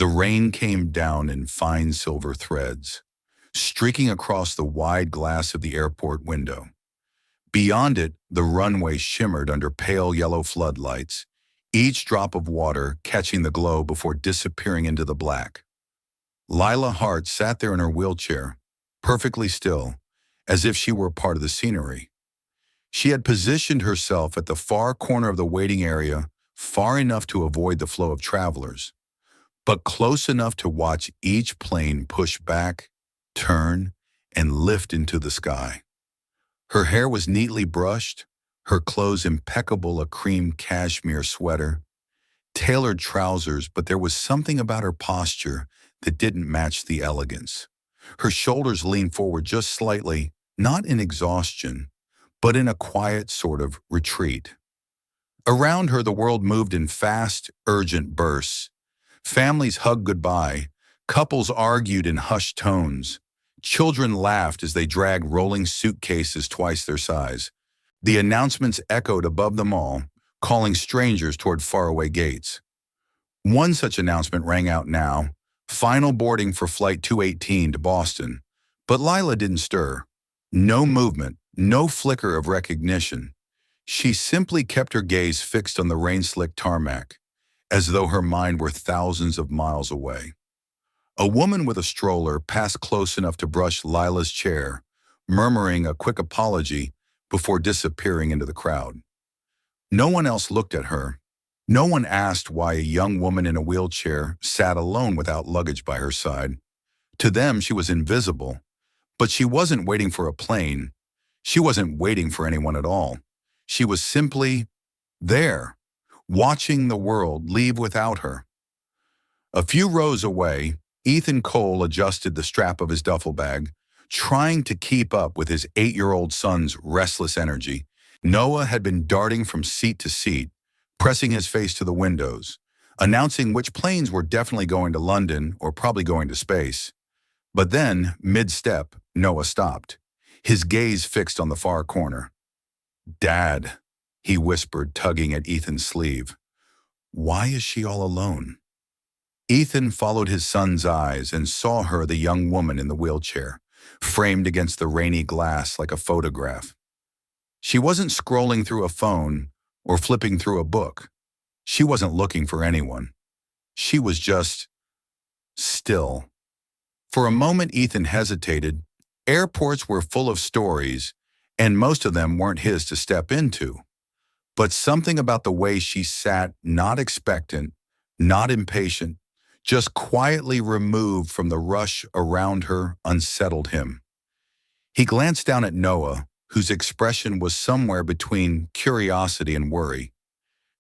The rain came down in fine silver threads, streaking across the wide glass of the airport window. Beyond it, the runway shimmered under pale yellow floodlights, each drop of water catching the glow before disappearing into the black. Lila Hart sat there in her wheelchair, perfectly still, as if she were part of the scenery. She had positioned herself at the far corner of the waiting area, far enough to avoid the flow of travelers, but close enough to watch each plane push back, turn, and lift into the sky. Her hair was neatly brushed, her clothes impeccable, a cream cashmere sweater, tailored trousers, but there was something about her posture that didn't match the elegance. Her shoulders leaned forward just slightly, not in exhaustion, but in a quiet sort of retreat. Around her, the world moved in fast, urgent bursts. Families hugged goodbye, couples argued in hushed tones, children laughed as they dragged rolling suitcases twice their size. The announcements echoed above them all, calling strangers toward faraway gates. One such announcement rang out now: final boarding for Flight 218 to Boston. But Lila didn't stir. No movement, no flicker of recognition. She simply kept her gaze fixed on the rain-slicked tarmac, as though her mind were thousands of miles away. A woman with a stroller passed close enough to brush Lila's chair, murmuring a quick apology before disappearing into the crowd. No one else looked at her. No one asked why a young woman in a wheelchair sat alone without luggage by her side. To them, she was invisible. But she wasn't waiting for a plane. She wasn't waiting for anyone at all. She was simply there, watching the world leave without her. A few rows away, Ethan Cole adjusted the strap of his duffel bag, trying to keep up with his 8-year-old son's restless energy. Noah had been darting from seat to seat, pressing his face to the windows, announcing which planes were definitely going to London or probably going to space. But then, mid-step, Noah stopped, his gaze fixed on the far corner. "Dad," he whispered, tugging at Ethan's sleeve. "Why is she all alone?" Ethan followed his son's eyes and saw her, the young woman in the wheelchair, framed against the rainy glass like a photograph. She wasn't scrolling through a phone or flipping through a book. She wasn't looking for anyone. She was just still. For a moment, Ethan hesitated. Airports were full of stories, and most of them weren't his to step into. But something about the way she sat, not expectant, not impatient, just quietly removed from the rush around her, unsettled him. He glanced down at Noah, whose expression was somewhere between curiosity and worry.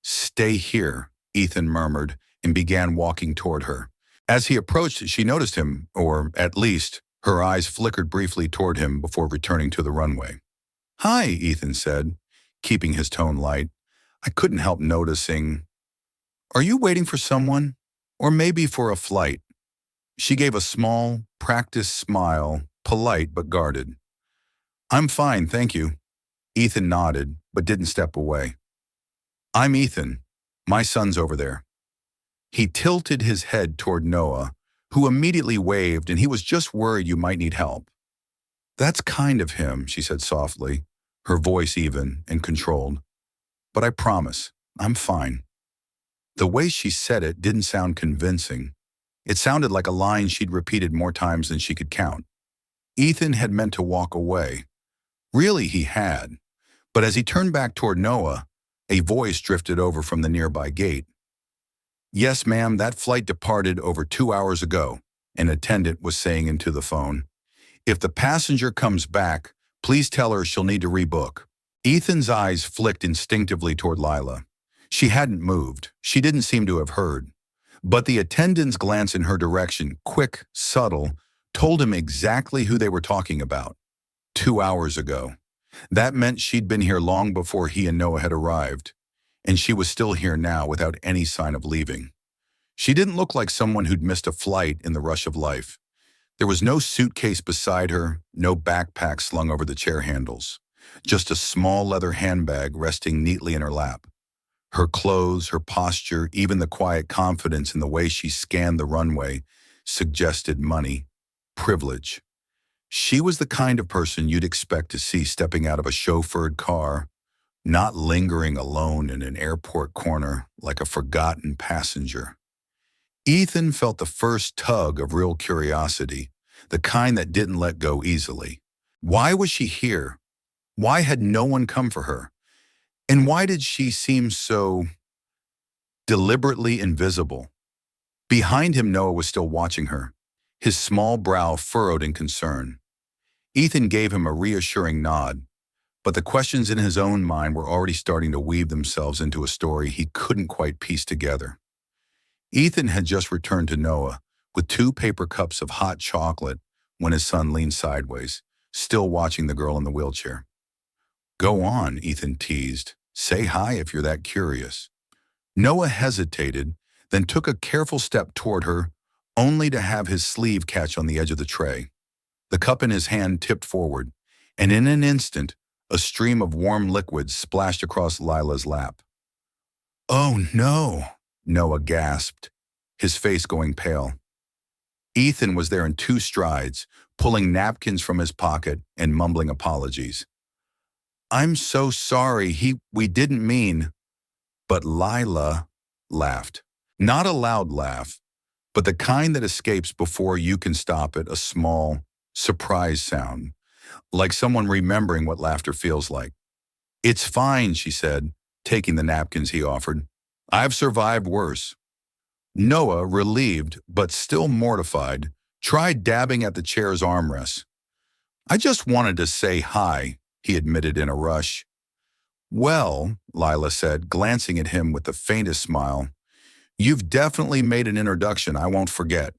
"Stay here," Ethan murmured, and began walking toward her. As he approached, she noticed him, or at least, her eyes flickered briefly toward him before returning to the runway. "Hi," Ethan said, keeping his tone light. "I couldn't help noticing. Are you waiting for someone? Or maybe for a flight?" She gave a small, practiced smile, polite but guarded. "I'm fine, thank you." Ethan nodded, but didn't step away. "I'm Ethan. My son's over there." He tilted his head toward Noah, who immediately waved, and he was just worried you might need help. "That's kind of him," she said softly, her voice even and controlled. "But I promise, I'm fine." The way she said it didn't sound convincing. It sounded like a line she'd repeated more times than she could count. Ethan had meant to walk away. Really, he had. But as he turned back toward Noah, a voice drifted over from the nearby gate. "Yes, ma'am, that flight departed over 2 hours ago," an attendant was saying into the phone. "If the passenger comes back, please tell her she'll need to rebook." Ethan's eyes flicked instinctively toward Lila. She hadn't moved. She didn't seem to have heard. But the attendant's glance in her direction, quick, subtle, told him exactly who they were talking about. 2 hours ago. That meant she'd been here long before he and Noah had arrived. And she was still here now without any sign of leaving. She didn't look like someone who'd missed a flight in the rush of life. There was no suitcase beside her, no backpack slung over the chair handles. Just a small leather handbag resting neatly in her lap. Her clothes, her posture, even the quiet confidence in the way she scanned the runway suggested money, privilege. She was the kind of person you'd expect to see stepping out of a chauffeured car, not lingering alone in an airport corner like a forgotten passenger. Ethan felt the first tug of real curiosity, the kind that didn't let go easily. Why was she here? Why had no one come for her? And why did she seem so deliberately invisible? Behind him, Noah was still watching her, his small brow furrowed in concern. Ethan gave him a reassuring nod, but the questions in his own mind were already starting to weave themselves into a story he couldn't quite piece together. Ethan had just returned to Noah with 2 paper cups of hot chocolate when his son leaned sideways, still watching the girl in the wheelchair. "Go on," Ethan teased. "Say hi if you're that curious." Noah hesitated, then took a careful step toward her, only to have his sleeve catch on the edge of the tray. The cup in his hand tipped forward, and in an instant, a stream of warm liquid splashed across Lila's lap. "Oh no," Noah gasped, his face going pale. Ethan was there in 2 strides, pulling napkins from his pocket and mumbling apologies. "I'm so sorry, we didn't mean." But Lila laughed. Not a loud laugh, but the kind that escapes before you can stop it, a small, surprise sound, like someone remembering what laughter feels like. "It's fine," she said, taking the napkins he offered. "I've survived worse." Noah, relieved but still mortified, tried dabbing at the chair's armrests. "I just wanted to say hi," he admitted in a rush. "Well," Lila said, glancing at him with the faintest smile, "you've definitely made an introduction I won't forget."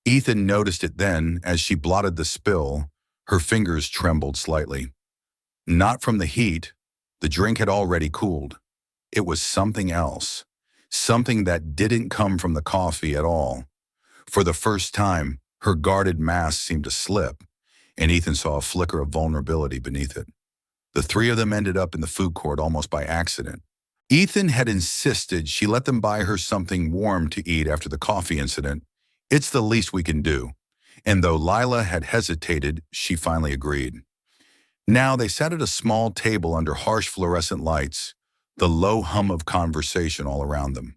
Ethan noticed it then as she blotted the spill. Her fingers trembled slightly. Not from the heat. The drink had already cooled. It was something else. Something that didn't come from the coffee at all. For the first time, her guarded mask seemed to slip, and Ethan saw a flicker of vulnerability beneath it. The 3 of them ended up in the food court almost by accident. Ethan had insisted she let them buy her something warm to eat after the coffee incident. It's the least we can do. And though Lila had hesitated, she finally agreed. Now they sat at a small table under harsh fluorescent lights, the low hum of conversation all around them.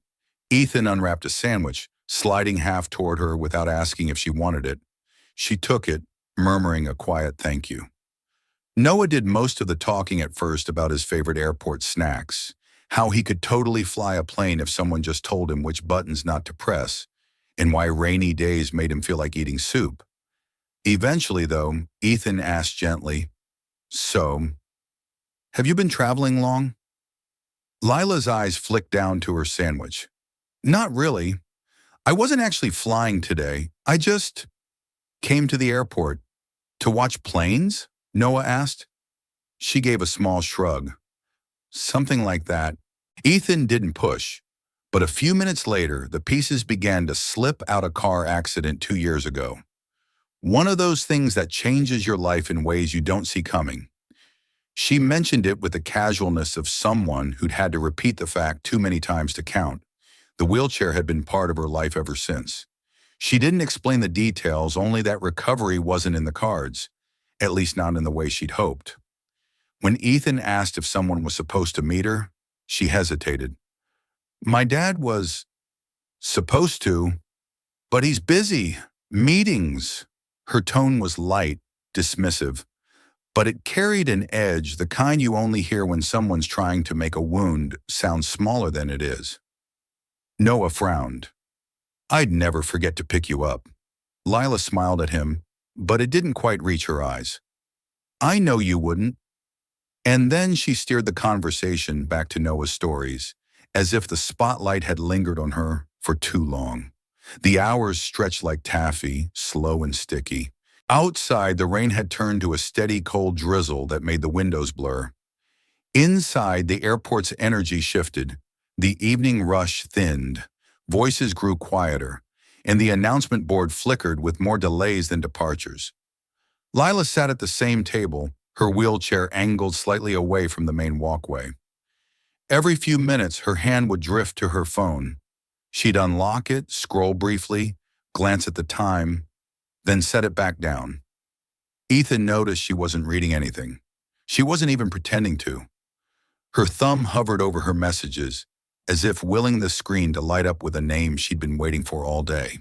Ethan unwrapped a sandwich, sliding half toward her without asking if she wanted it. She took it, murmuring a quiet thank you. Noah did most of the talking at first about his favorite airport snacks, how he could totally fly a plane if someone just told him which buttons not to press, and why rainy days made him feel like eating soup. Eventually, though, Ethan asked gently, "So, have you been traveling long?" Lila's eyes flicked down to her sandwich. "Not really. I wasn't actually flying today. I just came to the airport." "To watch planes?" Noah asked. She gave a small shrug. "Something like that." Ethan didn't push, but a few minutes later, the pieces began to slip out a car accident 2 years ago. One of those things that changes your life in ways you don't see coming. She mentioned it with the casualness of someone who'd had to repeat the fact too many times to count. The wheelchair had been part of her life ever since. She didn't explain the details, only that recovery wasn't in the cards, at least not in the way she'd hoped. When Ethan asked if someone was supposed to meet her, she hesitated. "My dad was supposed to, but he's busy. Meetings." Her tone was light, dismissive, but it carried an edge, the kind you only hear when someone's trying to make a wound sound smaller than it is. Noah frowned. "I'd never forget to pick you up." Lila smiled at him, but it didn't quite reach her eyes. "I know you wouldn't." And then she steered the conversation back to Noah's stories, as if the spotlight had lingered on her for too long. The hours stretched like taffy, slow and sticky. Outside, the rain had turned to a steady cold drizzle that made the windows blur. Inside, the airport's energy shifted. The evening rush thinned. Voices grew quieter, and the announcement board flickered with more delays than departures. Lila sat at the same table, her wheelchair angled slightly away from the main walkway. Every few minutes, her hand would drift to her phone. She'd unlock it, scroll briefly, glance at the time, then set it back down. Ethan noticed she wasn't reading anything. She wasn't even pretending to. Her thumb hovered over her messages, as if willing the screen to light up with a name she'd been waiting for all day.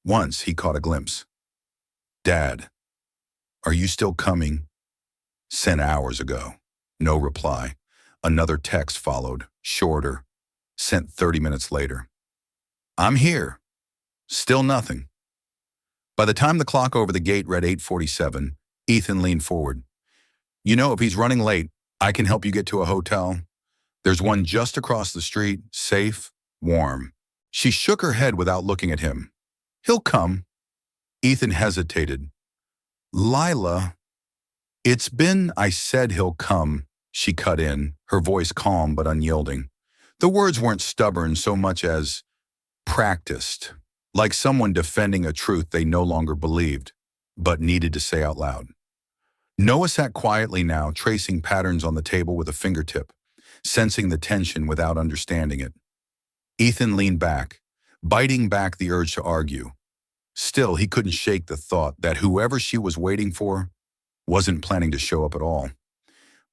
Once he caught a glimpse. "Dad, are you still coming?" Sent hours ago. No reply. Another text followed, shorter, sent 30 minutes later. "I'm here." Still nothing. By the time the clock over the gate read 8:47, Ethan leaned forward. "You know, if he's running late, I can help you get to a hotel. There's one just across the street, safe, warm." She shook her head without looking at him. "He'll come." Ethan hesitated. "Lila, I said he'll come," she cut in, her voice calm but unyielding. The words weren't stubborn so much as practiced, like someone defending a truth they no longer believed, but needed to say out loud. Noah sat quietly now, tracing patterns on the table with a fingertip, sensing the tension without understanding it. Ethan leaned back, biting back the urge to argue. Still, he couldn't shake the thought that whoever she was waiting for wasn't planning to show up at all.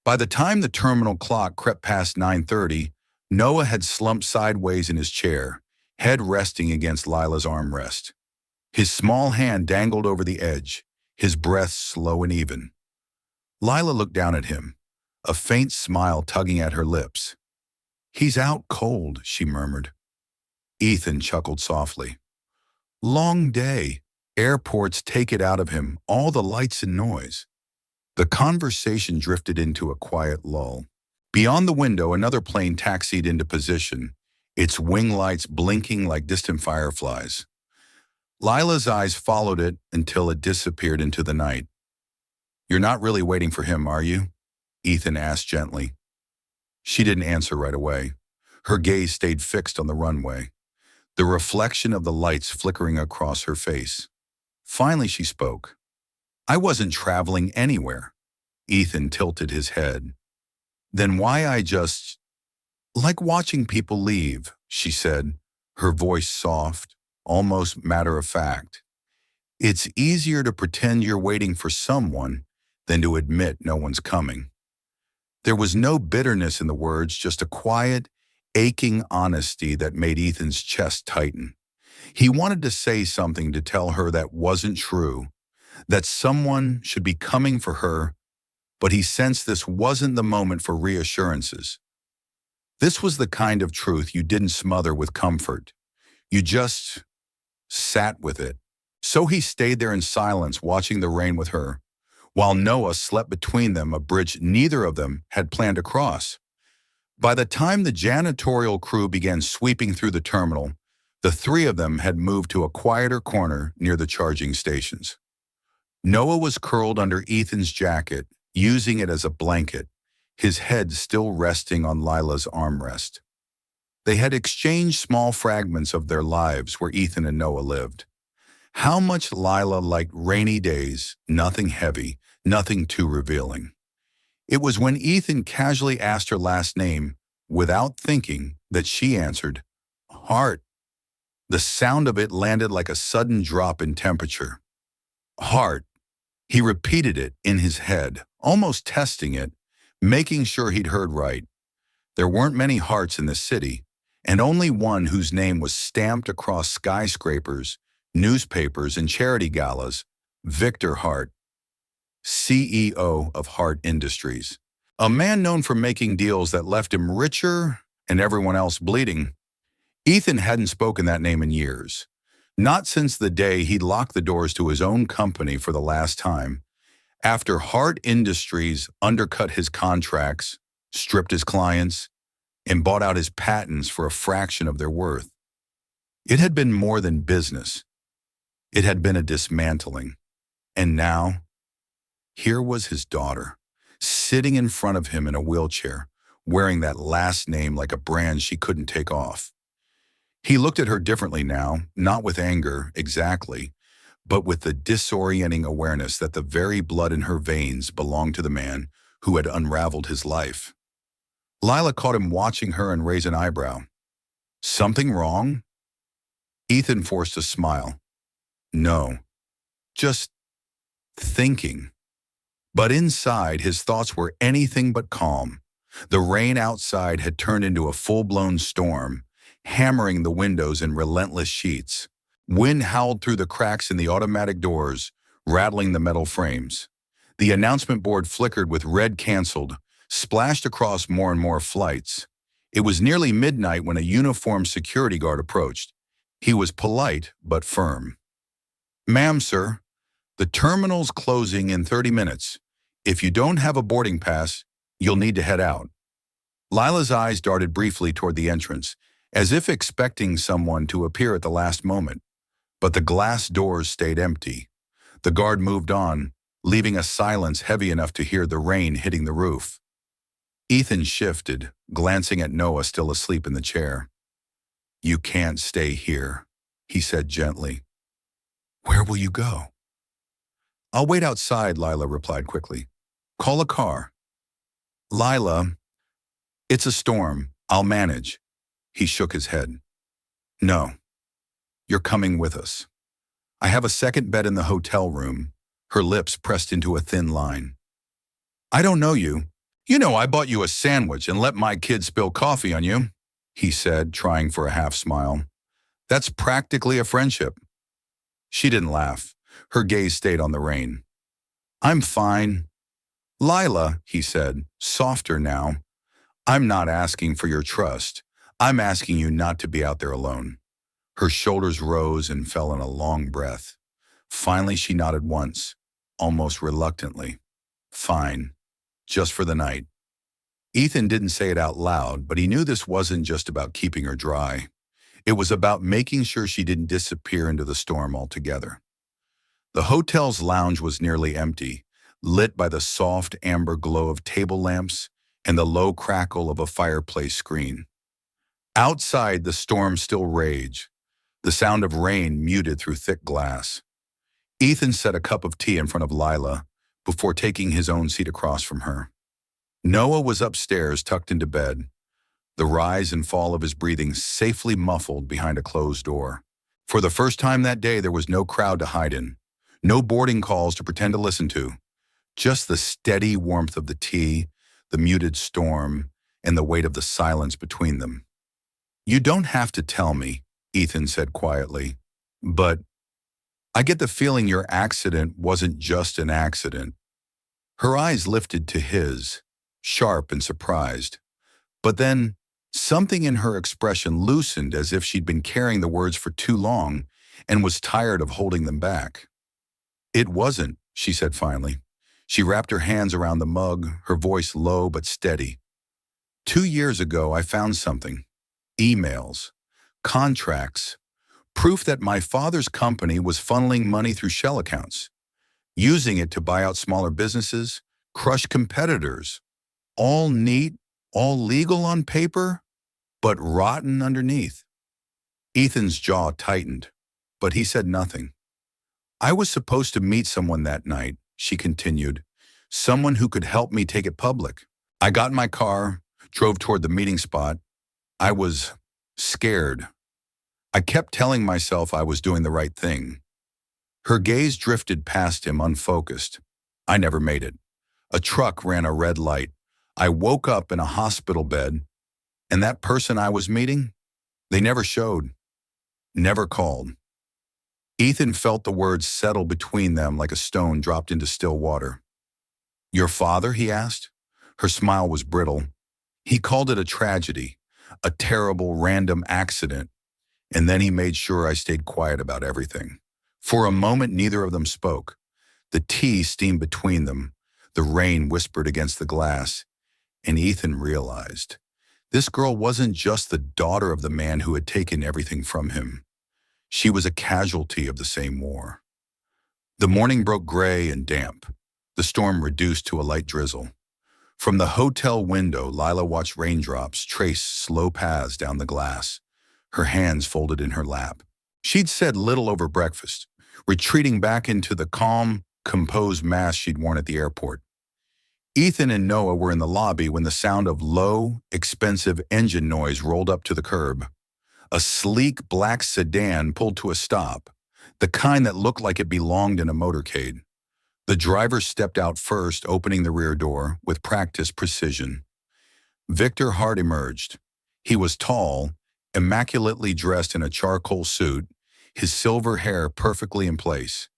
By the time the terminal clock crept past 9:30, Noah had slumped sideways in his chair, head resting against Lila's armrest. His small hand dangled over the edge, his breath slow and even. Lila looked down at him, a faint smile tugging at her lips. "He's out cold," she murmured. Ethan chuckled softly. "Long day. Airports take it out of him, all the lights and noise." The conversation drifted into a quiet lull. Beyond the window, another plane taxied into position, its wing lights blinking like distant fireflies. Lila's eyes followed it until it disappeared into the night. "You're not really waiting for him, are you?" Ethan asked gently. She didn't answer right away. Her gaze stayed fixed on the runway, the reflection of the lights flickering across her face. Finally she spoke. "I wasn't traveling anywhere." Ethan tilted his head. "Then why I just like watching people leave," she said, her voice soft, almost matter-of-fact. "It's easier to pretend you're waiting for someone than to admit no one's coming." There was no bitterness in the words, just a quiet, aching honesty that made Ethan's chest tighten. He wanted to say something to tell her that wasn't true, that someone should be coming for her, but he sensed this wasn't the moment for reassurances. This was the kind of truth you didn't smother with comfort. You just sat with it. So he stayed there in silence, watching the rain with her, while Noah slept between them, a bridge neither of them had planned to cross. By the time the janitorial crew began sweeping through the terminal, the three of them had moved to a quieter corner near the charging stations. Noah was curled under Ethan's jacket, using it as a blanket, his head still resting on Lila's armrest. They had exchanged small fragments of their lives where Ethan and Noah lived. How much Lila liked rainy days, nothing heavy, nothing too revealing. It was when Ethan casually asked her last name, without thinking, that she answered, "Hart." The sound of it landed like a sudden drop in temperature. "Hart." He repeated it in his head, almost testing it, making sure he'd heard right. There weren't many Harts in the city, and only one whose name was stamped across skyscrapers, newspapers, and charity galas: Victor Hart, CEO of Hart Industries. A man known for making deals that left him richer and everyone else bleeding. Ethan hadn't spoken that name in years. Not since the day he'd locked the doors to his own company for the last time, after Hart Industries undercut his contracts, stripped his clients, and bought out his patents for a fraction of their worth. It had been more than business. It had been a dismantling. And now, here was his daughter, sitting in front of him in a wheelchair, wearing that last name like a brand she couldn't take off. He looked at her differently now, not with anger, exactly, but with the disorienting awareness that the very blood in her veins belonged to the man who had unraveled his life. Lila caught him watching her and raised an eyebrow. Something wrong? Ethan forced a smile. No, just thinking. But inside, his thoughts were anything but calm. The rain outside had turned into a full-blown storm, hammering the windows in relentless sheets. Wind howled through the cracks in the automatic doors, rattling the metal frames. The announcement board flickered with red canceled, splashed across more and more flights. It was nearly midnight when a uniformed security guard approached. He was polite but firm. "Ma'am, sir, the terminal's closing in 30 minutes. If you don't have a boarding pass, you'll need to head out." Lila's eyes darted briefly toward the entrance, as if expecting someone to appear at the last moment. But the glass doors stayed empty. The guard moved on, leaving a silence heavy enough to hear the rain hitting the roof. Ethan shifted, glancing at Noah still asleep in the chair. "You can't stay here," he said gently. "Where will you go?" "I'll wait outside," Lila replied quickly. "Call a car." "Lila, it's a storm. I'll manage." He shook his head. "No, you're coming with us. I have a second bed in the hotel room." Her lips pressed into a thin line. "I don't know you. You know I bought you a sandwich and let my kid spill coffee on you," he said, trying for a half smile. "That's practically a friendship." She didn't laugh. Her gaze stayed on the rain. "I'm fine." "Lila," he said, softer now, "I'm not asking for your trust. I'm asking you not to be out there alone." Her shoulders rose and fell in a long breath. Finally, she nodded once, almost reluctantly. "Fine, just for the night." Ethan didn't say it out loud, but he knew this wasn't just about keeping her dry. It was about making sure she didn't disappear into the storm altogether. The hotel's lounge was nearly empty, lit by the soft amber glow of table lamps and the low crackle of a fireplace screen. Outside, the storm still raged, the sound of rain muted through thick glass. Ethan set a cup of tea in front of Lila before taking his own seat across from her. Noah was upstairs, tucked into bed, the rise and fall of his breathing safely muffled behind a closed door. For the first time that day, there was no crowd to hide in, no boarding calls to pretend to listen to, just the steady warmth of the tea, the muted storm, and the weight of the silence between them. "You don't have to tell me," Ethan said quietly, "but I get the feeling your accident wasn't just an accident." Her eyes lifted to his, sharp and surprised. But then, something in her expression loosened as if she'd been carrying the words for too long and was tired of holding them back. "It wasn't," she said finally. She wrapped her hands around the mug, her voice low but steady. 2 years ago, I found something. Emails, contracts, proof that my father's company was funneling money through shell accounts, using it to buy out smaller businesses, crush competitors. All neat, all legal on paper, but rotten underneath. Ethan's jaw tightened, but he said nothing. "I was supposed to meet someone that night," she continued, "someone who could help me take it public. I got in my car, drove toward the meeting spot. I was scared. I kept telling myself I was doing the right thing." Her gaze drifted past him unfocused. "I never made it. A truck ran a red light. I woke up in a hospital bed, and that person I was meeting, they never showed, never called." Ethan felt the words settle between them like a stone dropped into still water. "Your father?" he asked. Her smile was brittle. "He called it a tragedy, a terrible random accident, and then he made sure I stayed quiet about everything." For a moment, neither of them spoke. The tea steamed between them, the rain whispered against the glass, and Ethan realized this girl wasn't just the daughter of the man who had taken everything from him. She was a casualty of the same war. The morning broke gray and damp, the storm reduced to a light drizzle. From the hotel window, Lila watched raindrops trace slow paths down the glass, her hands folded in her lap. She'd said little over breakfast, retreating back into the calm, composed mask she'd worn at the airport. Ethan and Noah were in the lobby when the sound of low, expensive engine noise rolled up to the curb. A sleek black sedan pulled to a stop, the kind that looked like it belonged in a motorcade. The driver stepped out first, opening the rear door with practiced precision. Victor Hart emerged. He was tall, immaculately dressed in a charcoal suit, his silver hair perfectly in place.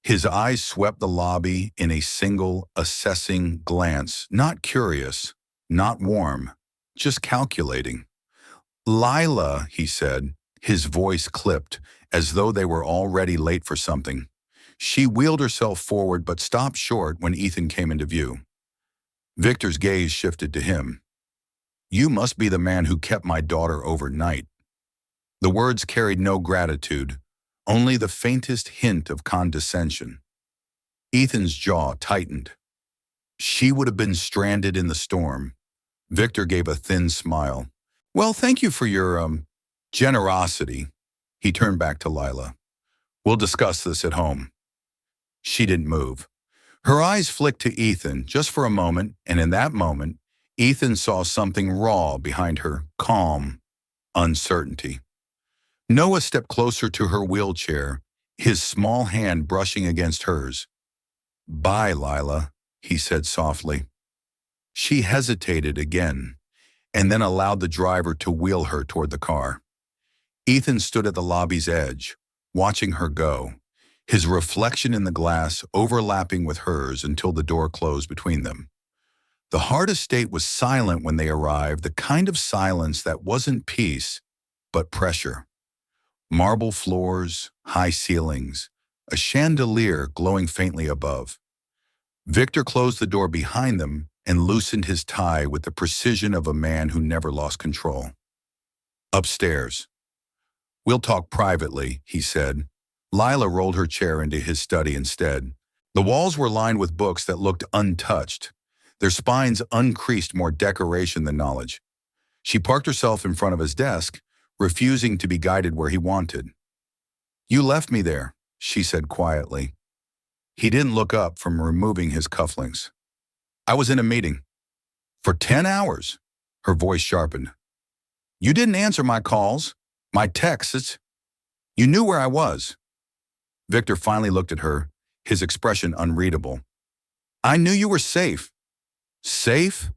His eyes swept the lobby in a single, assessing glance, not curious, not warm, just calculating. "Lila," he said, his voice clipped, as though they were already late for something. She wheeled herself forward but stopped short when Ethan came into view. Victor's gaze shifted to him. "You must be the man who kept my daughter overnight." The words carried no gratitude, only the faintest hint of condescension. Ethan's jaw tightened. She would have been stranded in the storm. Victor gave a thin smile. "Well, thank you for your, generosity." He turned back to Lila. "We'll discuss this at home." She didn't move. Her eyes flicked to Ethan just for a moment, and in that moment, Ethan saw something raw behind her calm uncertainty. Noah stepped closer to her wheelchair, his small hand brushing against hers. "Bye, Lila," he said softly. She hesitated again, and then allowed the driver to wheel her toward the car. Ethan stood at the lobby's edge, watching her go, his reflection in the glass overlapping with hers until the door closed between them. The Hart estate was silent when they arrived, the kind of silence that wasn't peace, but pressure. Marble floors, high ceilings, a chandelier glowing faintly above. Victor closed the door behind them and loosened his tie with the precision of a man who never lost control. "Upstairs." "We'll talk privately," he said. Lila rolled her chair into his study instead. The walls were lined with books that looked untouched, their spines uncreased, more decoration than knowledge. She parked herself in front of his desk, refusing to be guided where he wanted. "You left me there," she said quietly. He didn't look up from removing his cufflinks. "I was in a meeting." "For 10 hours?" Her voice sharpened. "You didn't answer my calls, my texts. You knew where I was." Victor finally looked at her, his expression unreadable. "I knew you were safe." "Safe?"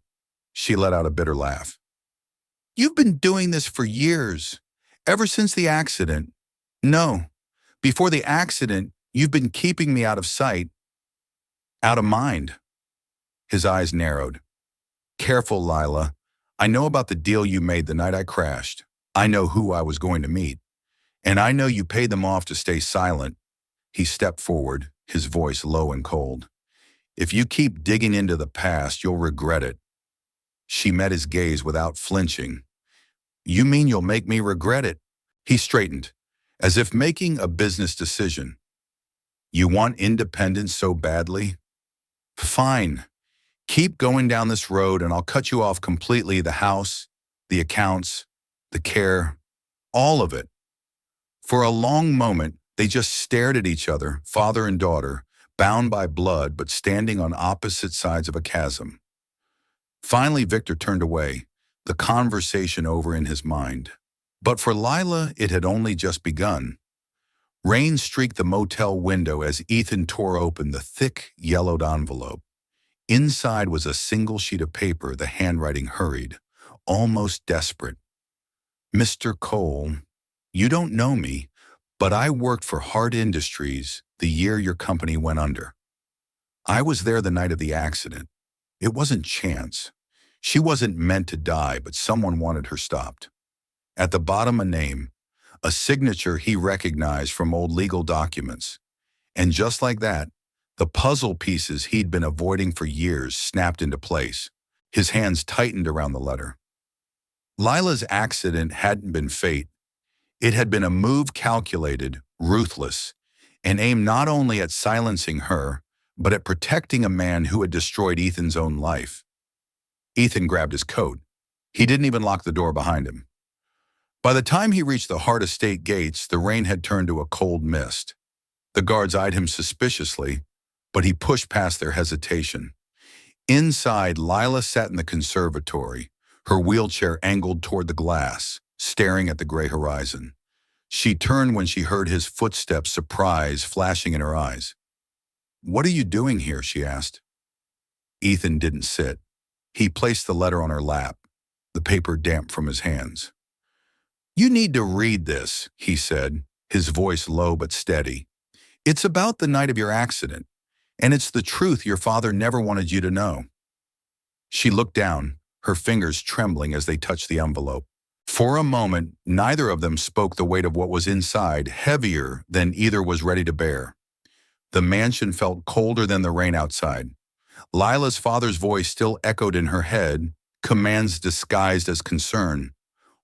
She let out a bitter laugh. "You've been doing this for years, ever since the accident. No, before the accident, you've been keeping me out of sight, out of mind." His eyes narrowed. "Careful, Lila. I know about the deal you made the night I crashed. I know who I was going to meet. And I know you paid them off to stay silent." He stepped forward, his voice low and cold. "If you keep digging into the past, you'll regret it." She met his gaze without flinching. "You mean you'll make me regret it?" He straightened, as if making a business decision. "You want independence so badly? Fine. Keep going down this road and I'll cut you off completely, the house, the accounts, the care, all of it." For a long moment, they just stared at each other, father and daughter, bound by blood but standing on opposite sides of a chasm. Finally, Victor turned away, the conversation over in his mind. But for Lila, it had only just begun. Rain streaked the motel window as Ethan tore open the thick, yellowed envelope. Inside was a single sheet of paper, the handwriting hurried, almost desperate. "Mr. Cole, you don't know me, but I worked for Hart Industries the year your company went under. I was there the night of the accident. It wasn't chance. She wasn't meant to die, but someone wanted her stopped." At the bottom, a name, a signature he recognized from old legal documents. And just like that, the puzzle pieces he'd been avoiding for years snapped into place. His hands tightened around the letter. Lila's accident hadn't been fate. It had been a move calculated, ruthless, and aimed not only at silencing her, but at protecting a man who had destroyed Ethan's own life. Ethan grabbed his coat. He didn't even lock the door behind him. By the time he reached the Hart estate gates, the rain had turned to a cold mist. The guards eyed him suspiciously, but he pushed past their hesitation. Inside, Lila sat in the conservatory, her wheelchair angled toward the glass, staring at the gray horizon. She turned when she heard his footsteps, surprise flashing in her eyes. "What are you doing here?" she asked. Ethan didn't sit. He placed the letter on her lap, the paper damp from his hands. "You need to read this," he said, his voice low but steady. "It's about the night of your accident, and it's the truth your father never wanted you to know." She looked down, her fingers trembling as they touched the envelope. For a moment, neither of them spoke, the weight of what was inside heavier than either was ready to bear. The mansion felt colder than the rain outside. Lila's father's voice still echoed in her head, commands disguised as concern,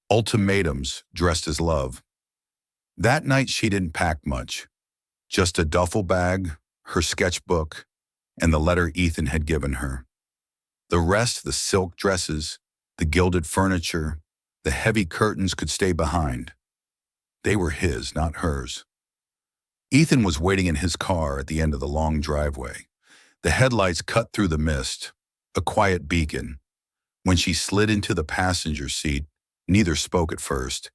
ultimatums dressed as love. That night she didn't pack much, just a duffel bag, her sketchbook, and the letter Ethan had given her. The rest, the silk dresses, the gilded furniture, the heavy curtains, could stay behind. They were his, not hers. Ethan was waiting in his car at the end of the long driveway. The headlights cut through the mist, a quiet beacon. When she slid into the passenger seat, neither spoke at first.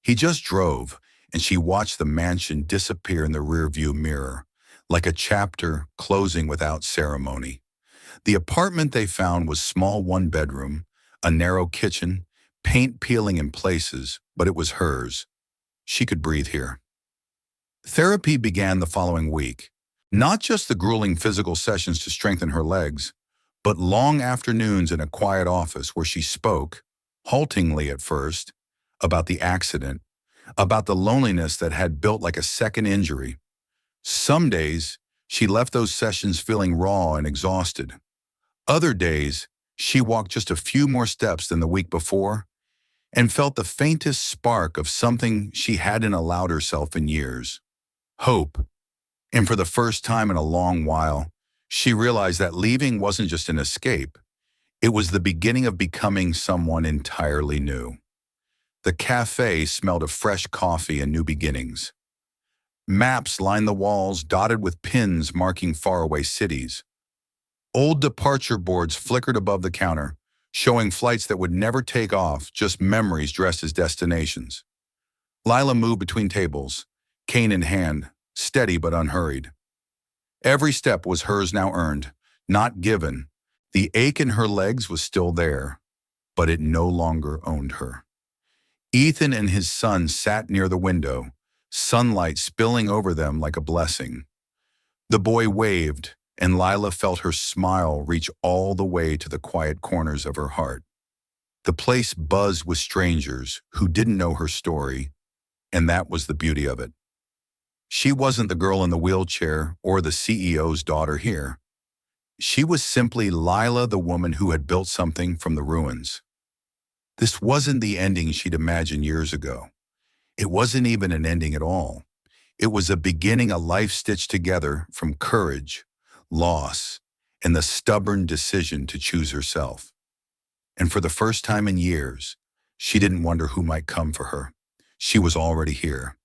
He just drove, and she watched the mansion disappear in the rearview mirror, like a chapter closing without ceremony. The apartment they found was small, one bedroom, a narrow kitchen, paint peeling in places, but it was hers. She could breathe here. Therapy began the following week. Not just the grueling physical sessions to strengthen her legs, but long afternoons in a quiet office where she spoke, haltingly at first, about the accident, about the loneliness that had built like a second injury. Some days, she left those sessions feeling raw and exhausted. Other days, she walked just a few more steps than the week before and felt the faintest spark of something she hadn't allowed herself in years: hope. And for the first time in a long while, she realized that leaving wasn't just an escape. It was the beginning of becoming someone entirely new. The cafe smelled of fresh coffee and new beginnings. Maps lined the walls, dotted with pins marking faraway cities. Old departure boards flickered above the counter, showing flights that would never take off, just memories dressed as destinations. Lila moved between tables, cane in hand, steady but unhurried. Every step was hers now, earned, not given. The ache in her legs was still there, but it no longer owned her. Ethan and his son sat near the window, sunlight spilling over them like a blessing. The boy waved, and Lila felt her smile reach all the way to the quiet corners of her heart. The place buzzed with strangers who didn't know her story, and that was the beauty of it. She wasn't the girl in the wheelchair or the CEO's daughter here. She was simply Lila, the woman who had built something from the ruins. This wasn't the ending she'd imagined years ago. It wasn't even an ending at all. It was a beginning, a life stitched together from courage, loss, and the stubborn decision to choose herself. And for the first time in years, she didn't wonder who might come for her. She was already here.